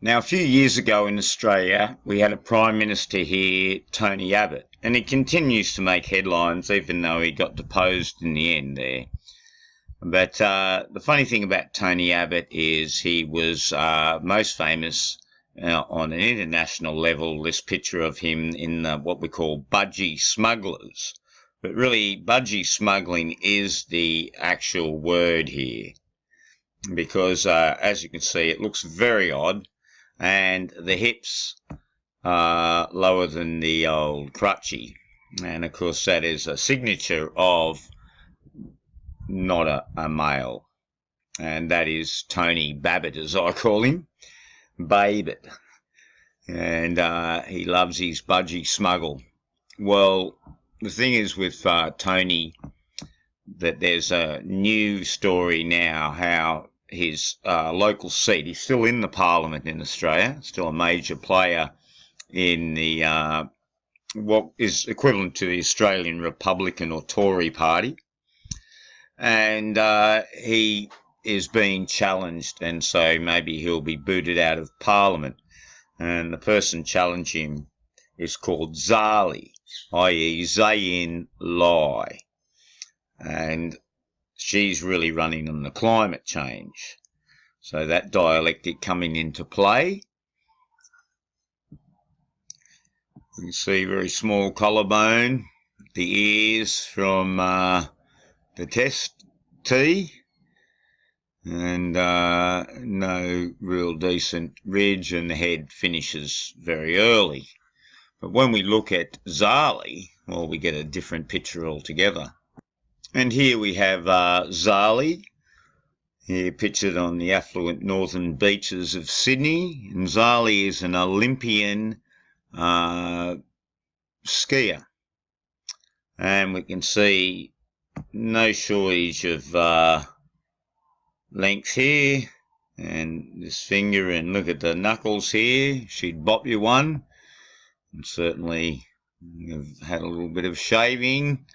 Now, a few years ago in Australia, we had a Prime Minister here, Tony Abbott, and he continues to make headlines, even though he got deposed in the end there. But the funny thing about Tony Abbott is he was most famous on an international level, this picture of him in what we call budgie smugglers. But really, budgie smuggling is the actual word here, because as you can see, it looks very odd, and the hips are lower than the old crutchy. And of course, that is a signature of not a male, and that is Tony Babbitt, as I call him, Babbitt, and he loves his budgie smuggle. Well, the thing is with Tony, that there's a new story now how his local seat, he's still in the Parliament in Australia, still a major player in the what is equivalent to the Australian Republican or Tory party, and he is being challenged, and so maybe he'll be booted out of Parliament. And the person challenging him is called Zali, i.e. Zayin lie, and she's really running on the climate change. So that dialectic coming into play. You can see very small collarbone, the ears from the test tee, and no real decent ridge, and the head finishes very early. But when we look at Zali, well, we get a different picture altogether. And here we have Zali, here pictured on the affluent northern beaches of Sydney. And Zali is an Olympian skier. And we can see no shortage of length here, and this finger, and look at the knuckles here. She'd bop you one. And certainly have had a little bit of shaving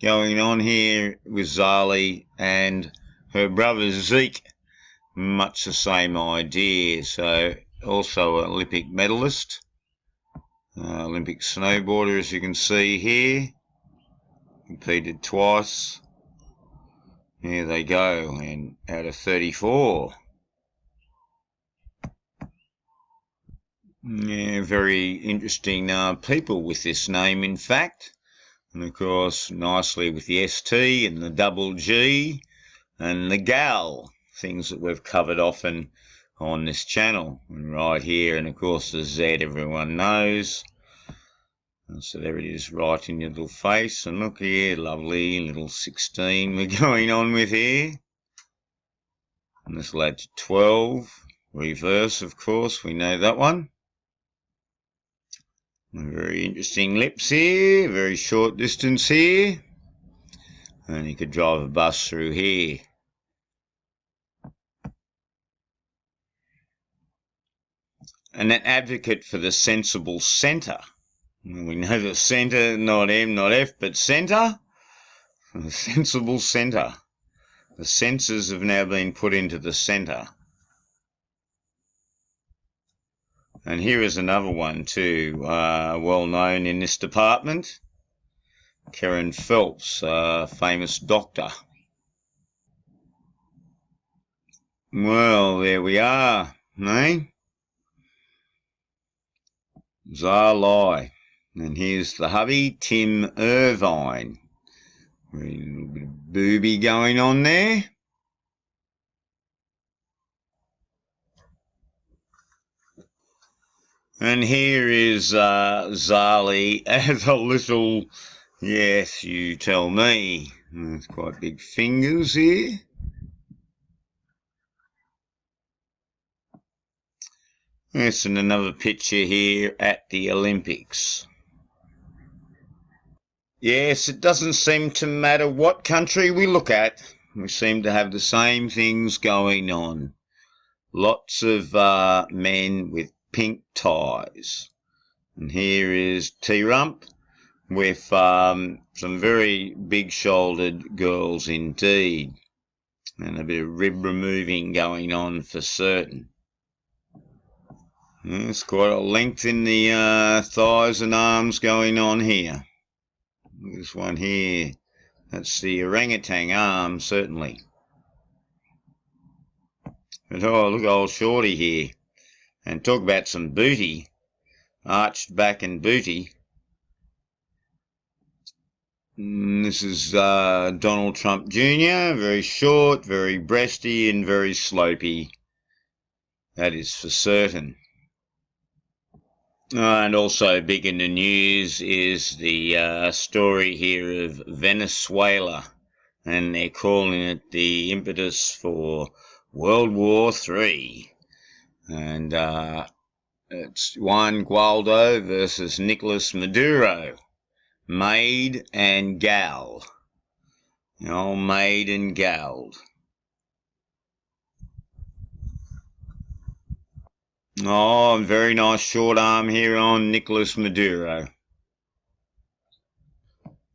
going on here with Zali and her brother Zeke, much the same idea. So also an Olympic medalist, Olympic snowboarder, as you can see here, competed twice. Here they go, and out of 34. Yeah, very interesting people with this name, in fact. And of course, nicely with the ST and the double G and the gal, things that we've covered often on this channel. And right here, and of course the Z everyone knows. And so there it is, right in your little face. And look here, lovely little 16 we're going on with here. And this lad's 12. Reverse, of course, we know that one. Very interesting lips here, very short distance here. And you could drive a bus through here. And an advocate for the sensible centre. We know the centre, not M, not F, but centre. The sensible centre. The senses have now been put into the centre. And here is another one too, well known in this department. Karen Phelps, famous doctor. Well, there we are, eh? Zali. And here's the hubby, Tim Irvine. A little bit of booby going on there. And here is Zali as a little, yes, you tell me. There's quite big fingers here. Yes, and another picture here at the Olympics. Yes, it doesn't seem to matter what country we look at. We seem to have the same things going on. Lots of men with pink ties. And here is T-Rump with some very big-shouldered girls indeed. And a bit of rib removing going on for certain. There's quite a length in the thighs and arms going on here. This one here, that's the orangutan arm, certainly. But oh, look at old Shorty here. And talk about some booty, arched back and booty. This is Donald Trump Jr., very short, very breasty and very slopey. That is for certain. And also big in the news is the story here of Venezuela, and they're calling it the impetus for World War III. And it's Juan Guaido versus Nicolas Maduro. Maid and gal. The old maid and galled. Oh, very nice short arm here on Nicolas Maduro.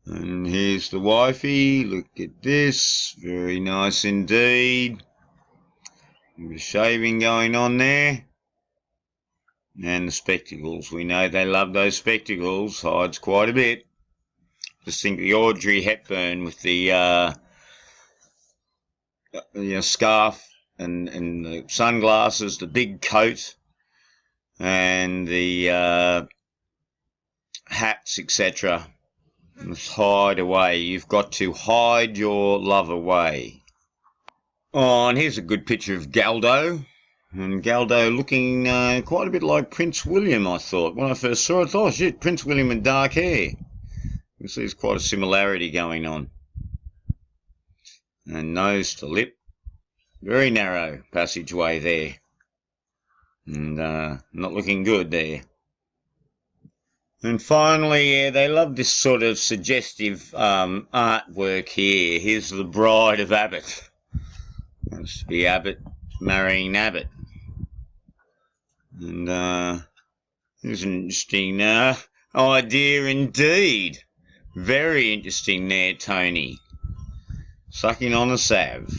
And here's the wifey. Look at this. Very nice indeed. A bit of shaving going on there. And the spectacles. We know they love those spectacles. Hides quite a bit. Just think of the Audrey Hepburn with the scarf and the sunglasses, the big coat, and the hats, etc. Just hide away. You've got to hide your love away. Oh, and here's a good picture of Galdo. And Galdo looking quite a bit like Prince William, I thought. When I first saw it, I thought, oh shit, Prince William with dark hair. You see there's quite a similarity going on. And nose to lip. Very narrow passageway there. And not looking good there. And finally, yeah, they love this sort of suggestive artwork here. Here's the bride of Abbott. That's to be Abbott marrying Abbott. And here's an interesting idea indeed. Very interesting there, Tony. Sucking on a salve.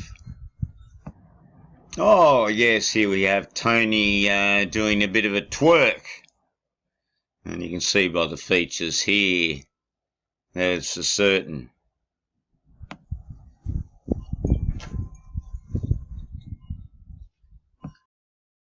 Oh, yes, here we have Tony doing a bit of a twerk. And you can see by the features here, that's for certain.